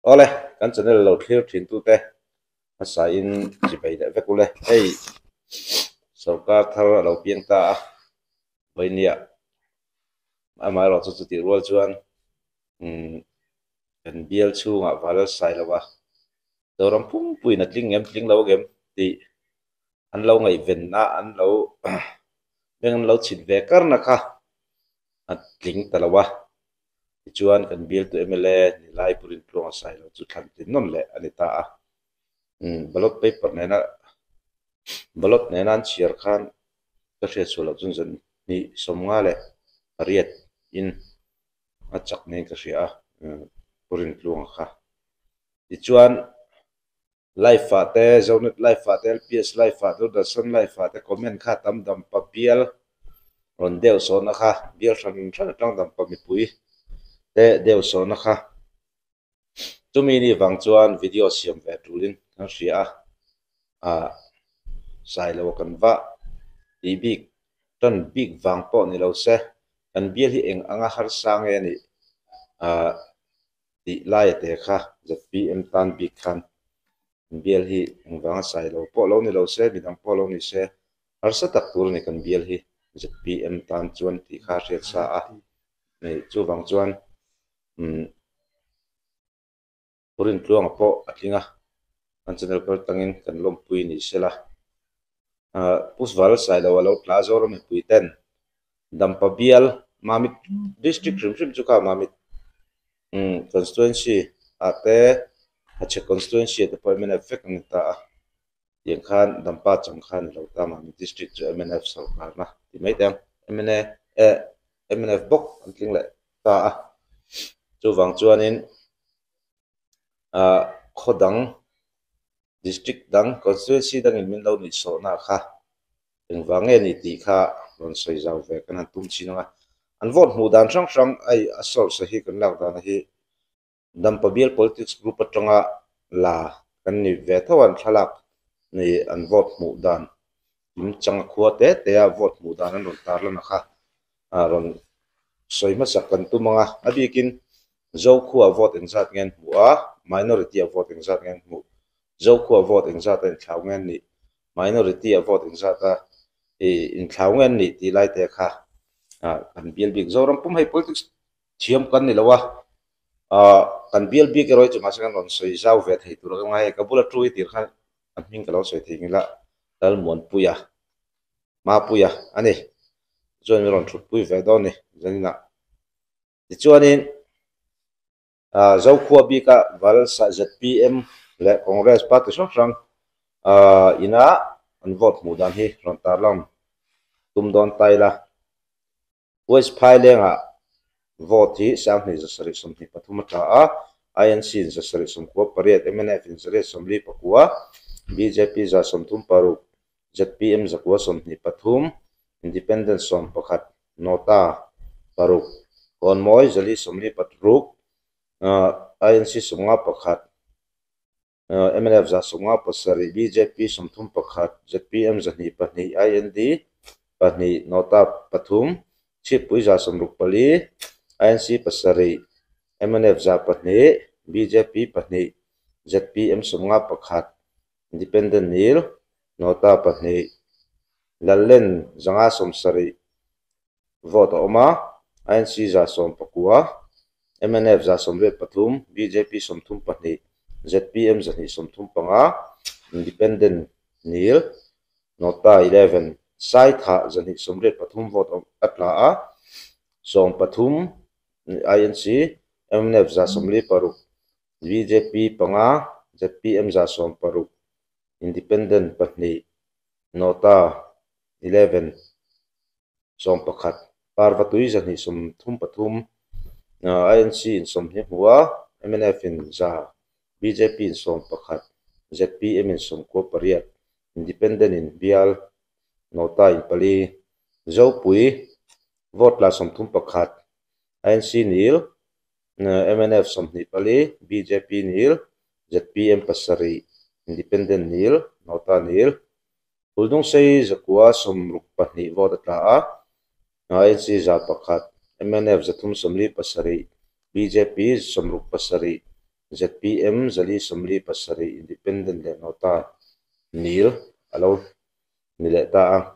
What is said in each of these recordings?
Ole kan channel lo thlir thin tu te asa in chi bai da vekule ei sarkar thar lo piang ta boinia ama lo chu ti rol chuan kan bial chunga wal sai lawa doram pum puina tling lo gem ti an lo ngai ven na an lo beng lo chin ve kar na kha at tling talawa chuan kan bial tu mla ni lai purin plong sai lo chu than tin non le ani ta ballot paper nena ballot nenan chiar khan ka hre chu lo chun zan ni somnga le riat in achak ne ka hria purin tlung kha ti chuan live fa te zonet live fa te ps live fa do da son live fa te comment kha tam dam papial ron deu so na kha bial than tang dam pa mi pui te deu so na kha chumi ni wang chuan video siam ve tulin ka hria sai lo kan va ti big tan big wang po ni lo se kan bial hi eng anga har sang e ni ti lai te kha zpm tan big khan bial hi eng wang sai lo po lo ni lo se bidang po lo ni se har sa tak tur ni kan bial hi zpm tan chuan ti kha hriat sa nei chu wang chuan purin tluang po atlinga an channel per tangin kan lom pui ni sela puswal sai lo lo tla mi pui ten dampa bial mamit district rim chu ka mamit constituency ate hache constituency te appointment effect ni ta yang khan dampa chang khan lo ta mamit district chu mnf sarkar na ti mai tang mnf bok antling le ta chu wang chuanin khodang district dang constituency dang in min lo ni so na kha eng wange ni ti kha ron soi zau ve kan tum chinanga an vote mu dan sang ai asol sa hi kan lak dan hi dampa bial politics group atanga la kan ni ve thawan thalak ni an vote mu dan im chang khuwa te a vote mu dan an ron tar la na kha ron soi ma sak kan tumanga abikin zo khuwa vote eng zat ngen muwa minority a vote eng zat ngen mu zo khuwa vote eng zat en thlau ngen ni minority a vote eng zata in thlau ngen ni ti lai te kha kan bial big zoram pum hai politics thiam kan ni lawa kan bial big roi chu ma sang ron soi zau ve thei tur ga ngai ka bula trui tir khan an hing ka lo soi thei ngila dal mon puya ma puya ani chuan ron thut pui ve do ni zanina ti chuanin zo khuwa bi ka wal sa zpm le congress party sang ina an vote mu dan hi ron tar lam tum don taila west phailenga vote hi sang ni zasari som ni pathuma ta inc zasari som ko pariat mnf in zasari som li pakua bjp za som thum paru zpm zakwa som ni pathum independent som pakhat nota paru konmoi zali som li patruk inc somnga pakhat mnf za somnga pasari bjp som thum pakhat zpm zani pahni ind pahni nota pathum chi pui za som rukpali inc pasari mnf za pahni bjp pahni zpm somnga pakhat independent nil nota pahni lallen zanga som sari vote oma inc za som pakua mnf za som ret pathum bjp som thum pahni zpm zani som thum panga independent nil nota 11 sai tha zani som ret pathum vote atla som pathum inc mnf za som li paruk bjp panga zpm za som paruk independent pahni nota 11 som pakhat parvatui zani som thum pathum inc in som hi huwa mnf in za bjp in som pakhat zpm in som ko pariat independent in bial nota in pali zo pui vote la som thum pakhat inc nil mnf som ni pali bjp nil zpm pasari independent nil nota nil uldung sei zakwa som ruk pahni vote atla inc za pakhat mnf zathum somli pasari bjp somruk pasari ZPM Zali Somli Pasari Independent le nota nil alo nile ta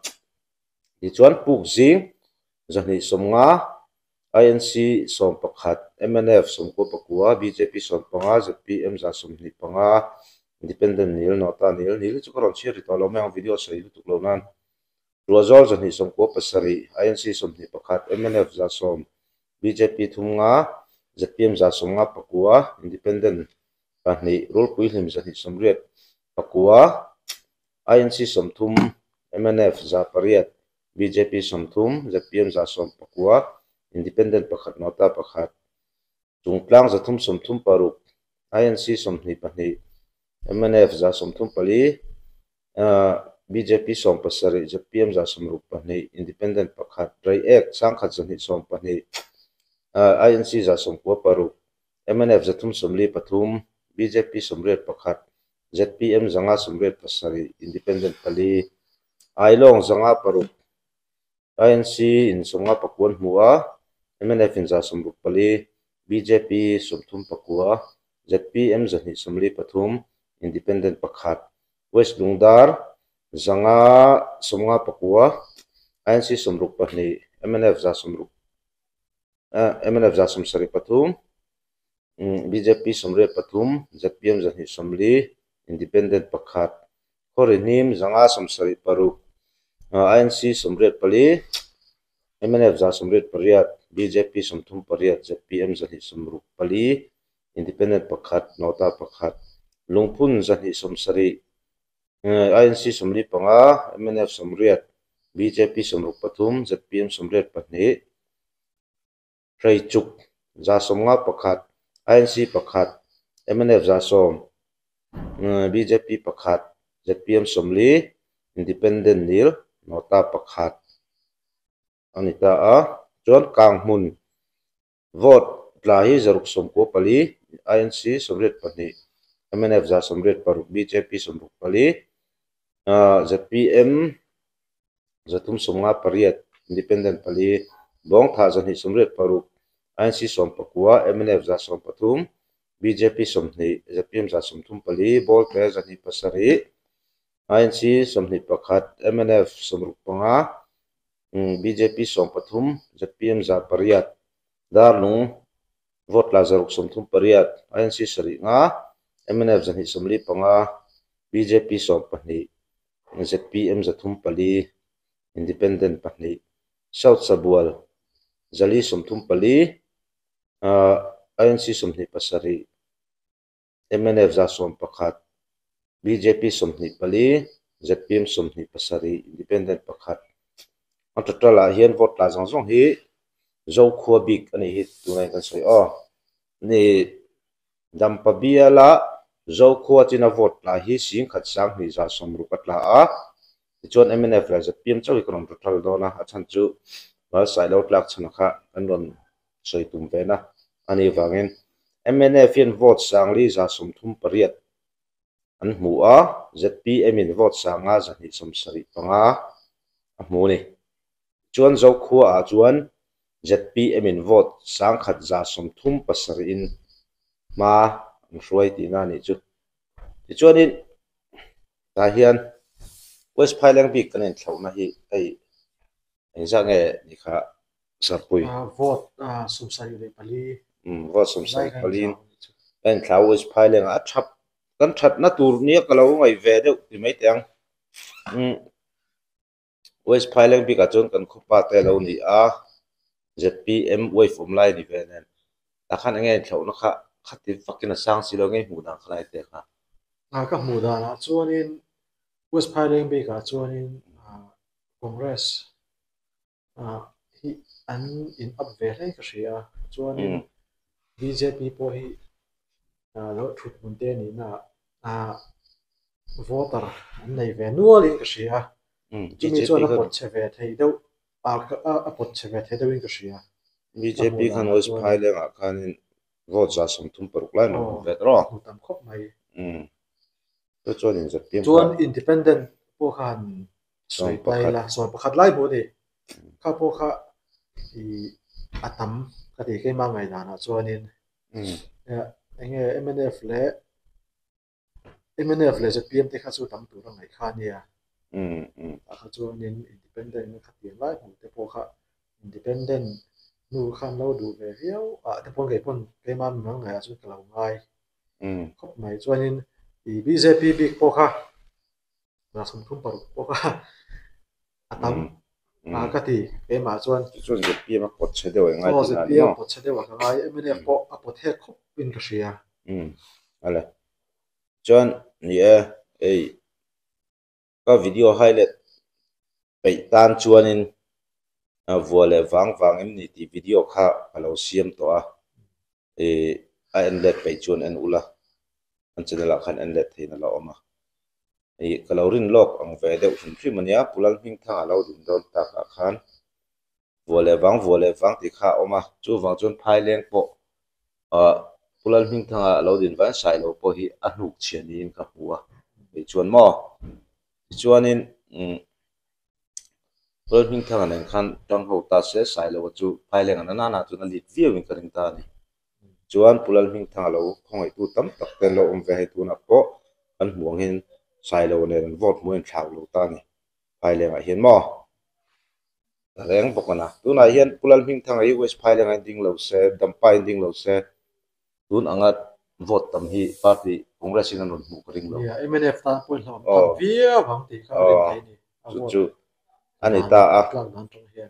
ti chuan puk zing zani somnga INC som pakhat MNF som ko pakua BJP som panga ZPM za som ni panga independent nil nota nil chu karon chiri to lo meng video sei lu tuklo nan ruazol zani som ko pasari INC som ni pakhat MNF za som BJP thunga ZPM za somnga pakua independent pahni rule pui hlim zani som riat pakua INC som thum MNF za pariat BJP som thum ZPM za som pakua independent pakhat nota pakhat chungtlang za thum som thum paruk INC som ni pahni MNF za som thum pali BJP som pasari ZPM za som ruk pahni independent pakhat rai ek sangkhat zani som pahni INC za som ko paruk MNF za thum som li pathum BJP som ret pakhat ZPM zanga som ret pasari independent pali ailong zanga paruk INC in songa pakuan hua MNF in za som ruk pali BJP som thum pakua ZPM zani som li pathum independent pakhat West Lungdar zanga somnga pakua INC som ruk pahni MNF za som ruk MNF za som sari pathum BJP som re pathum ZPM zani som li independent pakhat Khorinim zanga som sari paruk INC som red pali MNF za som red pariat BJP som thum pariat ZPM zani som ruk pali independent pakhat nota pakhat lungphun zani som sari INC som li panga MNF som red BJP som ruk pathum ZPM som red pahni Raichuk za somnga pakhat INC pakhat MNF za som BJP pakhat ZPM som li independent nil nota pakhat anita a chuan kangmun vote tlahi zaruk som ko pali INC som red pahni MNF za som red paruk BJP som ruk pali ZPM zatum somnga pariat independent pali bong tha zani som red paruk INC som pakua MNF za som pathum BJP som ni ZPM za som thum pali bol te zani pasari INC som ni pakhat MNF som ruk panga BJP som pathum ZPM za pariat darlung vote la zaruk som thum pariat INC sari nga MNF zani som li panga BJP som pahni ZPM za thum pali independent pahni South Sabual Zali som thum pali INC som ni pasari MNF za som pakhat BJP som ni pali ZPM som ni pasari independent pakhat antotala hian vote la zong hi zo khua big ani hi tunai kan soi ni dampabia la zo khua china vote la hi sing khat sang ni za som rukat la chuan MNF la ZPM chawi krom total dona achan chu wal sai lo tlak chana kha anron soi tum ve na ani wangin MNF in vote sang li za som thum pariat an hmu a ZPM in vote sanga zani som sari panga a hmu ni chuan zo khua a chuan ZPM in vote sang khat za som thum pasari in ma ngruai ti na ni chu ti chuan in ta hian West Pailang big kan thlau na hi ai engza nge ni kha sarpui vote som sari le pali vote som sari palin en thlau West Pailang a thap kan that na tur ni kalo ngai ve de ti mai tang West Pailang big a chon kan khopa te lo ni a ZPM wave from line ni ve nen ta khan nge thlau na kha khati fakina sang si lo ngai hu na khlai te kha ka hmu da na chuanin West Pailang big a chuanin Congress hi an in up ve hlai ka hria chuanin BJP po hi lo thut mun te ni na voter an nei ve nual in ka hria chumi chuan a pot cheve thei deuh a pot cheve thei deuh in ka hria BJP khan West Pailang a khanin vote za som thum paruk lai no ve ro tam khop mai to chuan in ZPM chuan independent po khan soi pai la so pakhat lai bo ni kha po kha i atam ka ti ke ma ngai na chuanin anh nghe MNF le ZPM te kha chu tam tu rang ngai kha nia a kha chu nin independent kha ti lai mu te po kha independent nu khan lo du ve hiao a te pon ge pon ke man mang ngai chu kalo ngai khop mai chuanin i BJP big po kha na sum thum paru po kha atam a ka ti ke ma chuan chuan ZPM a pot che deuh ngai tin ani ZPM no pot che dewa ka ngai MNF po a pot he khop pin ka ria ale chuan ni ei ka video highlight pe tan chuanin vuale wang em ni ti video kha alo siam to a enlet pe chuan en ula an channel khan enlet thein ala oma kalorin lok ang ve deuh hrim mania pulal hming tha alo din don ta ka khan vuale wang ti kha oma chu wang chuan phai leng po pulal hming tha alo din van sai lo po hi a hnuk chian in ka huwa pe chuan mo chuanin pulal hming tha an khan tang ho ta se sai lo chu phai leng an na chu na lit viu in ka ring ta ni chuan pulal hming tha lo khongai tu tam tak ten lo om ve he tu na po an huang hin sai lo ne ran vote mo in thlau lo ta ni phai leng a hian mo reng bokana tu na hian pulal hming tha ai west phai leng ding lo se dampai ding lo se tun angat vote tam hi party congress in an mu ring lo ya MNF ta po hlom tam via bang ti kha rin thai ni chu ani ta a tlang dan tong hian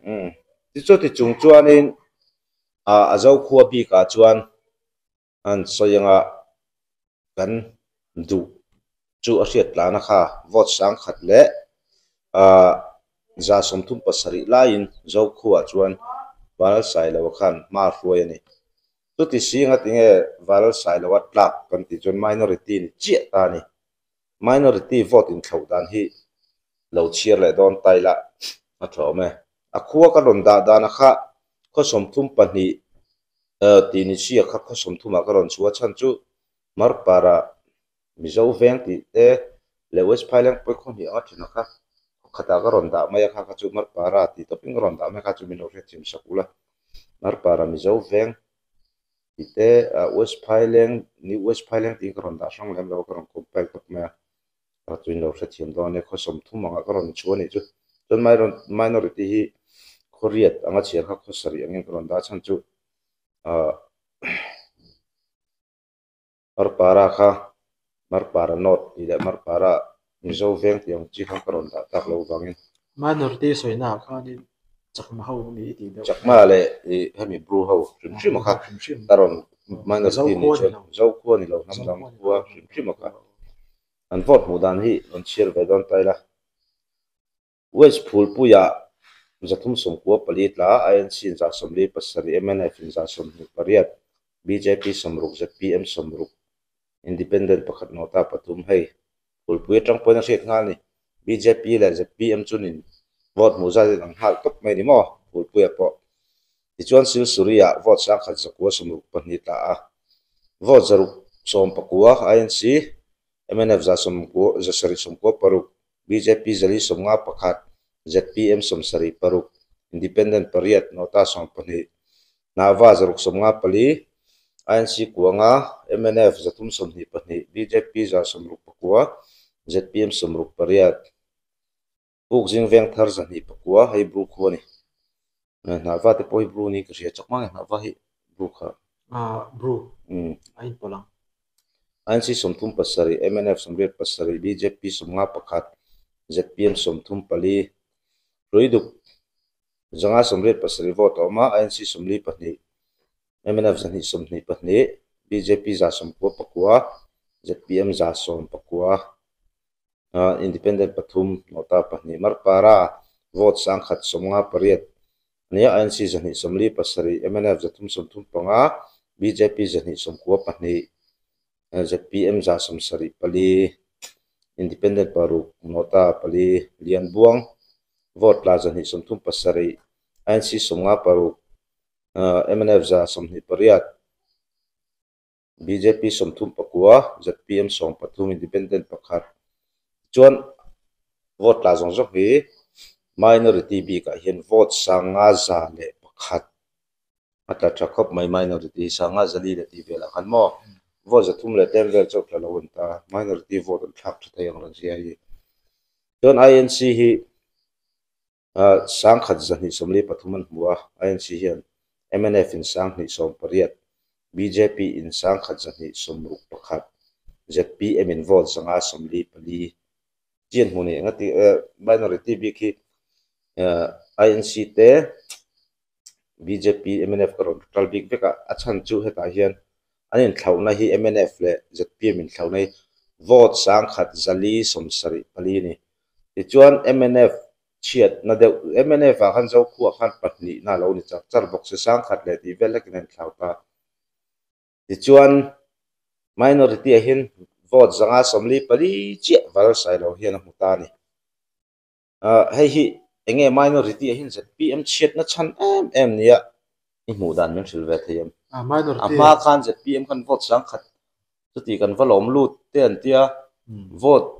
ti chu ti chung chuanin a zo khuwa bi ka chuan an soyanga kan du chu a hriat lana kha vote sang khat le za som thum pasari lain zo khuwa chuan wal sai lo khan ma hruai ani tu ti singa tinge wal sai lo tlak kan ti chuan minority ni chi ta ni minority vote in thaudan hi lo chiar le don taila a thome a khuwa ka ron da na kha kho som thum pani ti ni chi kha kho som thuma ka ron chuwa chan chu mar para mizo veng ti te le west phailang poi khon hi a thina kha khata ka ron da mai kha chu mar para ti to ping ron da mai kha chu min ro chim sakula mar para mizo veng ti te west phailang ni west phailang ti ka ron da song lem lo ka ron compact tak ma ra chu in ro chim do ne kho som thuma ka ron chu ni chu ton minority hi khoriat anga chiar kha kho sari angin ka ron da chan chu mar para not ila mar para mizo veng tiang chi kha karon da tak lo wangin minority soina kha ni chakma ho ni ti de chakma le hemi bru ho shim kha karon minority ni zo ko ni lo nam dam ko shim kha an vote mudan hi on share ve don taila west phul puya zathum som ko palit la INC za somli pasari MNF za somli pariat BJP somruk ZPM somruk independent pakhat nota patum hei pulpui tang poina set ngal ni BJP le ZPM chunin vote muza ang hal top mai ni mo pulpui po ti chuan sil suria vote sang khat zakwa somruk pani ta a vote zaruk som pakua INC MNF za somko za sari somko paruk BJP zali somnga pakhat ZPM somsari paruk independent pariat nota som pani nawa zaruk somnga pali INC kuanga MNF zatum somni pani BJP za somruk pakua ZPM somruk pariat buk jing veng thar zani pakua hei bru khoni nawa te poi bru ni kria chakma nawa hi bru kha bru ai polang INC somthum pasari MNF somret pasari BJP somnga pakhat ZPM somthum pali roiduk zanga somret pasari vote oma INC somli pani MNF zani somni pani BJP za somko pakua ZPM za som pakua independent pathum nota pani mar para vote sang khat somnga pariat nia INC zani somli pasari MNF zathum somthum panga BJP zani somko pani ZPM za somsari pali independent paru nota pali lian buang vote la zani somthum pasari INC somnga paru MNF za somni pariat BJP somthum pakua ZPM som pathum independent pakhat chuan vote la zong zong hi minority bi ka hian vote sanga za le pakhat ata thakop mai minority sanga zali le ti vela khan mo vote za thum le tem vel chok la lo ta minority vote an thak thai ang ran sia hi don INC hi sang khat zani somli pathuman huwa INC hian MNF in sang ni som pariat BJP in sang khat zani somruk pakhat ZPM in vote zanga somli pali chian hune ngati minority bi khi INC te BJP MNF karon total big beka achan chu heta hian anin thlauna hi MNF le ZPM in thlauna vote sang khat zali somsari pali ni ti chuan MNF chiat na de MNF a khan zo khu khan patni na lo ni char box se sang khat le ti vel lekin thlauta ti chuan minority a hin vote zanga somli pali chi var sai lo hian a muta ni hei hi enge minority a hin ZPM chiat na chan em nia i mu dan men thil ve thayam minority ama khan ZPM kan vote sang khat chuti kan valom lut te an tia vote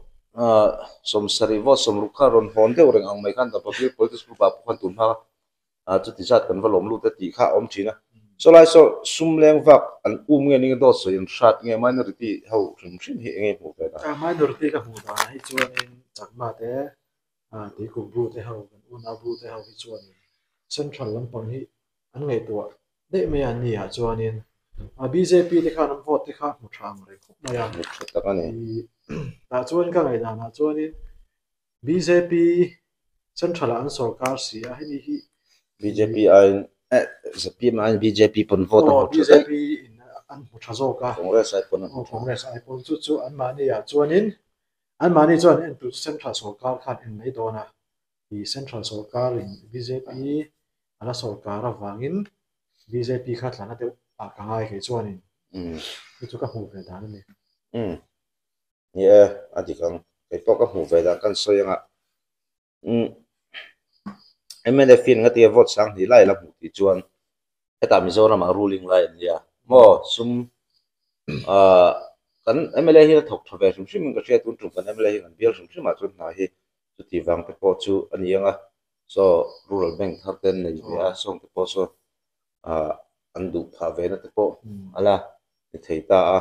somsari vote somrukha ron hon de reng ang mai kan da public politics group a phan tum ha chuti zat kan valom lut te ti kha om thina so lai so sumleng vak an nge ning do so in shat nge minority ho rim thim hi nge mu ve da minority ka mu da hi chuan in chakma te ti ku bu te ho kan una bu te ho hi chuan central lampang hi an ngai to de me an ni ha chuan in BJP te khan vote te kha mu thang re khop ma ya ta ka ne ta chuan ka ngai da na chuan in BJP central an sarkar si a hi BJP in ZPM in BJP pon vote BJP in an mu tha zo ka Congress ai pon Congress ai pon chu an mani ya chuan in an mani chuan en tu central sarkar khan in mai do na i central sarkar in BJP ala sarkar awangin BJP kha thlana te a ka ngai ke chuan in chu ka hu ve dan ni adikang kai poka mu ve da kan so yanga MNF in ngati vote sang hi lai la mu ti chuan eta Mizoram a ruling line ya mo sum kan MLA hi thok thove sum sim ka sia tun tun kan MLA hi kan bial sum sim ma chun na hi chu ti wang te po chu anianga so rural bank tharten nei ya song te po so andu pha ve na te po ala ni theita a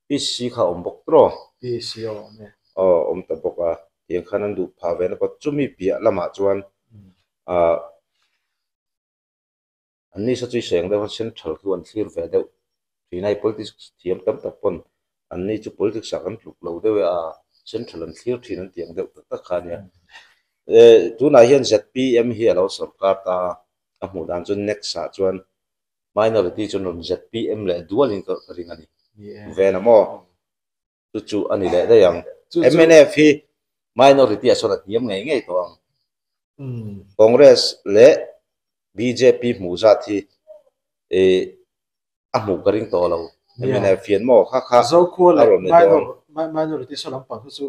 PC kha ombok tro PCO ne om ta boka tiang khan andu pha ve na po chumi pia lama chuan anni sa chui seng da central kuan thlir ve de thinai politics thiam tam tak pon anni chu politics sakam tluk lo de central an thlir thin an tiang de ta khania tu na hian ZPM hi alo sarkar ta a mu dan chun next sa chuan minority chun ron ZPM le dual in ka ring ani ve na mo chu ani le da yang MNF hi minority asona thiam ngai ngai to ang Congress le BJP mu za thi a mu ka ring to lo MNF fian mo kha zo ko le minority so lam pang chu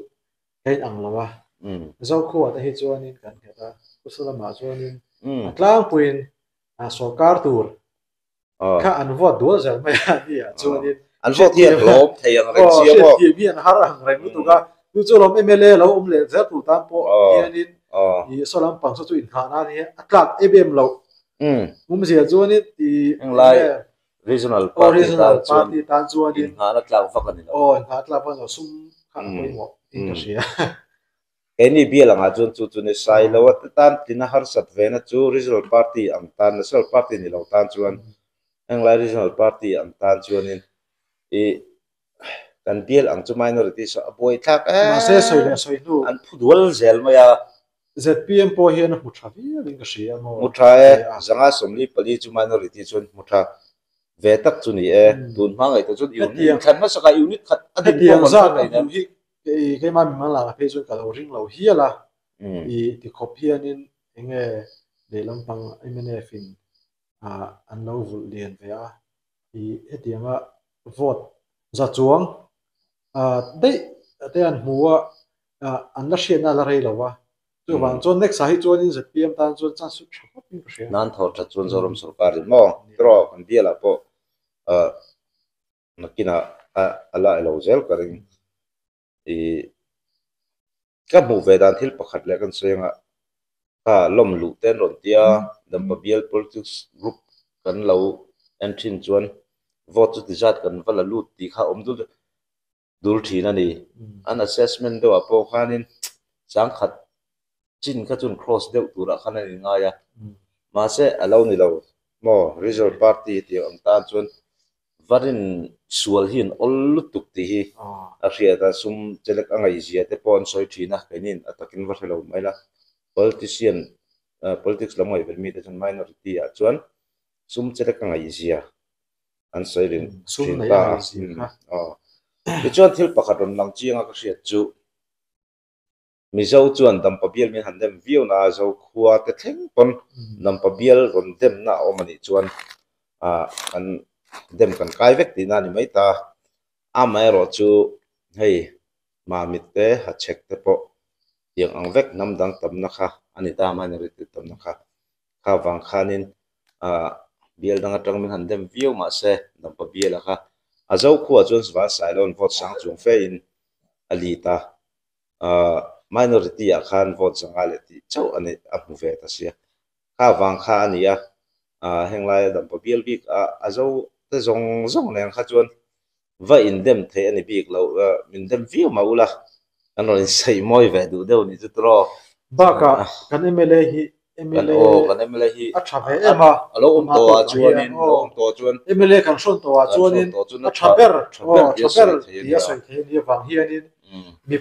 hei ang lawa zo ko ta hi chuan in kan khata kusala ma chuan in atlang puin a sarkar tur kha an vote do zel mai ani a chuan in an vote hi lom thei ang re chi mo hi an har ang re tu ka tu chu lom MLA lo le za tu tan po hian in i so lam pang chu in kha na ni atlak EBM lo sia chuan in ti lai regional party tan chuan in ha na tlang fa kan ni in ha tla pa sum kha poi mo in ka sia eni bialanga chu ni sai lo tan tina har sat ve na chu regional party ang tan national party ni lo tan chuan ang lai regional party ang tan chuan in kan bial ang chu minority so boy thak ma se soi nu an phudwal zel maya ZPM po hian mu thavi ring ka sia mo mu tha zanga somli pali chu minority chun mu tha ve tak chu ni tun ma ngai to chu unit khan ma saka unit khat adi piang za kai na hi ke ma mi la pe chu ka lo ring lo hi la ti khopian in enge de lampang MNF in an lo vul lian ve a etianga vote za chuang dei te an huwa an la hriat na la rei lo wa chu wang chon next sahi chon in ZPM tan chon chan su thap in ka hria nan thor tha chon zorom sarkar mo tro kan biala po nakina ala elo zel karing ka mu ve dan thil pakhat le kan senga ka lom lu ten ron tia dam pa bial politics group kan lo entrin chuan vote chu ti zat kan vala lut ti kha dul thina ni an assessment do apo khanin sang khat chin kha chun cross deuh tura khana ni nga ya ma se alo ni lo mo result party ti ang ta chun varin sual hin ollu tuk ti hi a ria ta sum chelek angai zia te pon soi thina kenin atakin va thelo maila politician politics lamoi vermi te chun minority a chuan sum chelek angai zia an sairin sum thin nei ta angai zia kha ti chuan thil pakhat ron lang chianga ka hriat chu mizo chuan dampa bial min handem view na zo khuwa te thleng pon dampa bial ron dem na omani chuan an dem kan kai vek ti na ni mai ta amai ro chu hei ma mit te ha chek te po yang ang vek nam dang tam na kha ani ta ma ni rit tam na kha wang khanin bial dang atang min handem view ma se dampa bial kha azo khuwa chuan swa sailon vote sang chung fe in alita minority a khan vote sanga le ti chau ani amu ve ta sia kha wang kha ania henglai dampa bial bik azo te zong neng kha chuan va in dem the ani bik lo min dem view maula an ron sei moi ve du deu ni chu tro baka kan MLA hi kan MLA hi a thave ema alo to a chuanin to chuan MLA kan shon to a chuanin a thaber dia soi the ni wang hianin mi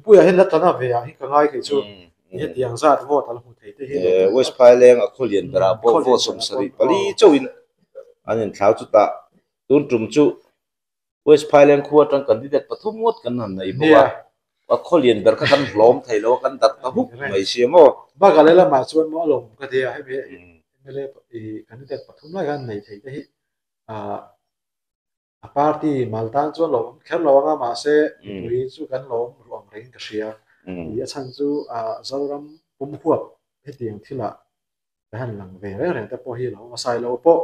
pui a hen la tana ve a hi ka ngai ke chu hi tiang zat vote al hu thei te hi West Pailing a kholian bra bo vo som sari pali chawin anin thlau chu ta tun tum chu West Pailing khuwa tang candidate pathum ngot kan han nei bowa a kholian ber ka kan hlom thailo kan dat ka huk mai siamo ba ga lela ma chuan mo lom ka dia he be MLA candidate pathum la gan nei thei te hi a party maltan chuan lom kher lo nga ma se pui chu kan lom ruang rein ka sia ya chan chu zoram pum huap he tiang thila han lang ve re te po hi lo ma sai lo po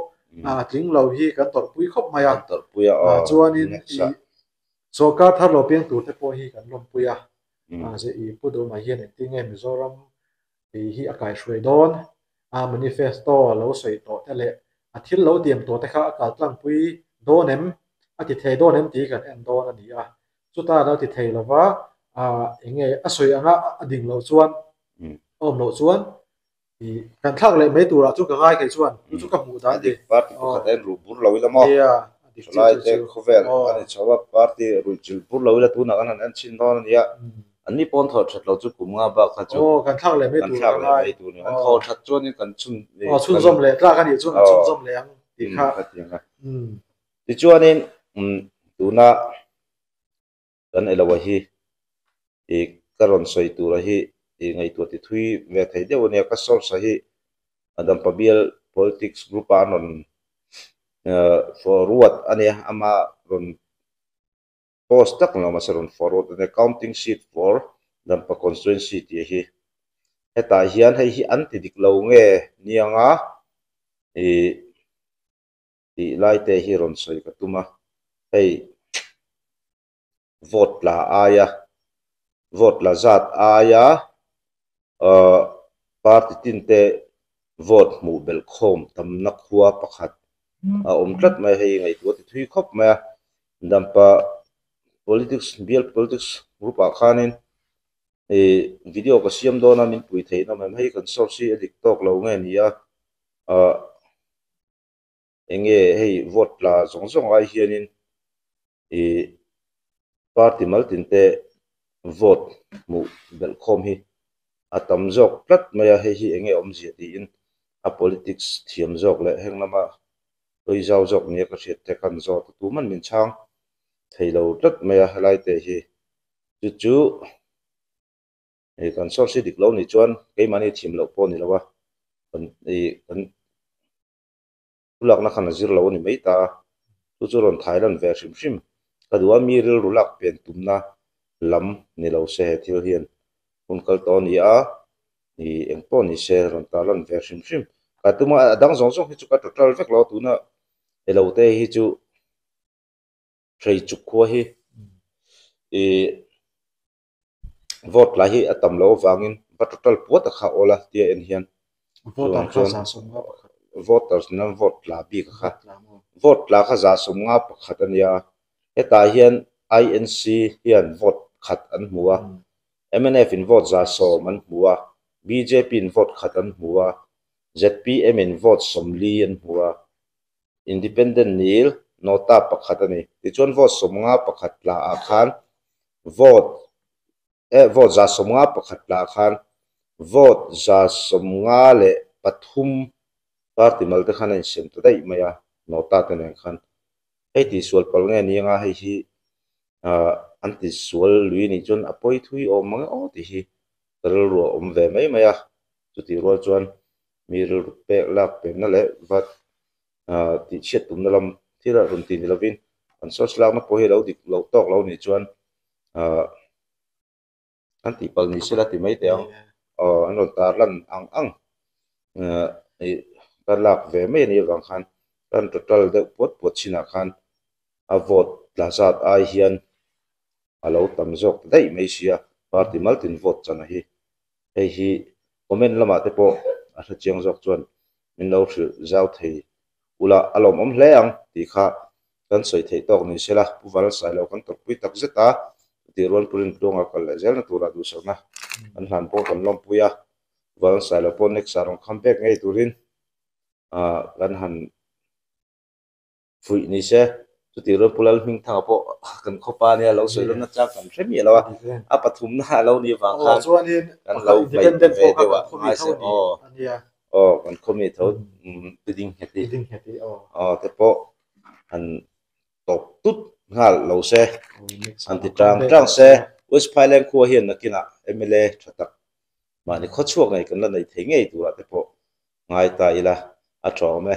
tling lo hi kan tor pui khop maya tor pui chuan in so ka thar lo piang tu te po hi kan lom puya se I pudo ma hian ting em zoram hi akai shwe don manifesto lo sei to te le a thil lo tiam to te kha akal tlang pui donem a ti thei donem ti kan en don ani chuta lo ti thei lova enge a soi anga ading lo chuan om lo chuan kan thak le mai tura chu ka ngai ke chuan chu ka mu da de party ko khaten ru bur lo ila mo lai te khovel ani chawa party ru chil bur lo ila tu na kan an chin don ya ani pon thor that lo chu kum nga ba kha chu kan thak le mai tura mai tu ni an thor that chuan ni kan chun chun zom le tla kan ni chun zom le ang ti kha ti chuanin tuna kan elawa hi karon soi tura hi ngai tu ti thui ve thei deu ne ka sol sa hi adam pabial politics group anon forward ane ama ron post tak no masaron forward the counting sheet for dam pa constituency ti hi heta hian hei hi anti dik lo nge nianga ti lai te hi ron soi ka tuma hei vote la aya vote la zat aya party tin te vote mu bel khom tam na khuwa pakhat om tlat mai hei ngai tu ti thui khop ma dampa politics bial politics group a khanin video ko siam do na min pui thei na mai hei kan so si edik tok lo nge ni enge hei vote la zong ai hianin party maltin te vote mu bel khom hi atam jok plat maya hi enge om zia ti in a politics thiam jok le henglama oi jaw jok ni ka hriat te kan zo tu man min chang theilo tlat maya halai te hi chu kan so si dik lo ni chuan ke mani thim lo po ni lawa kan ulak na khana zir lo ni mai ta chu ron thailand ve shim kadua mi ril rulak pen tumna lam ni lo se thil hian un kal to ni engpo ni se ron talan ve shim ka tuma adang zong hi chu ka total vek lo tu na elo te hi chu trei chu kho hi vote la hi atam lo wangin ba total pot kha ola tia en hian voters na vote la bi kha vote la kha za som nga pakhat ania heta hian INC hian vote khat an hmua MNF in vote za som an hmua BJP in vote khat an hmua ZPM in vote somli an hmua independent nil nota pakhat ani ti chuan vote som nga pakhat la a khan vote za som nga pakhat la khan vote za som nga le pathum party mal te khan in sem to dai maya nota te nen khan hei ti sual pal nge ni nga hei hi anti sual lui ni chun apoi thui o mang o ti hi ral ro om ve mai maya chu ti ro chuan mi ru pe lak pe na le vat ti chet tum na lam thira run ti ni lovin an so slak na po hi lo dik lo tok lo ni chuan anti pal ni sila ti mai te ang an ron tar lan ang kan lak ve mai ni wang khan kan total de pot china khan a vote la zat ai hian alo tam jok dai mai sia party maltin vote chana hi hei hi comment lama te po a tha chiang jok chuan min lo thil zau thei ula alom om hle ang ti kha kan soi thei tok ni sela puwal sai lo kan tok pui tak zeta ti ron purin tonga kal le zel na tura du sona an hlan po kan lom puya wal sai lo po next sarong comeback ngai turin kan han fui ni se chu ti ron pulal hming thang po kan khopa nia lo soi ron na cha kan themi lo a pathum na lo ni wang khan chuan in kan lo independent ve dewa ai se ania kan khomi tho tiding heti ding heti te po an top tut ngal lo se anti trang se West Highland khu hian nakina MLA thatak mani kho chuak ngai kan la nei thei ngei tura te po ngai ta ila a tro me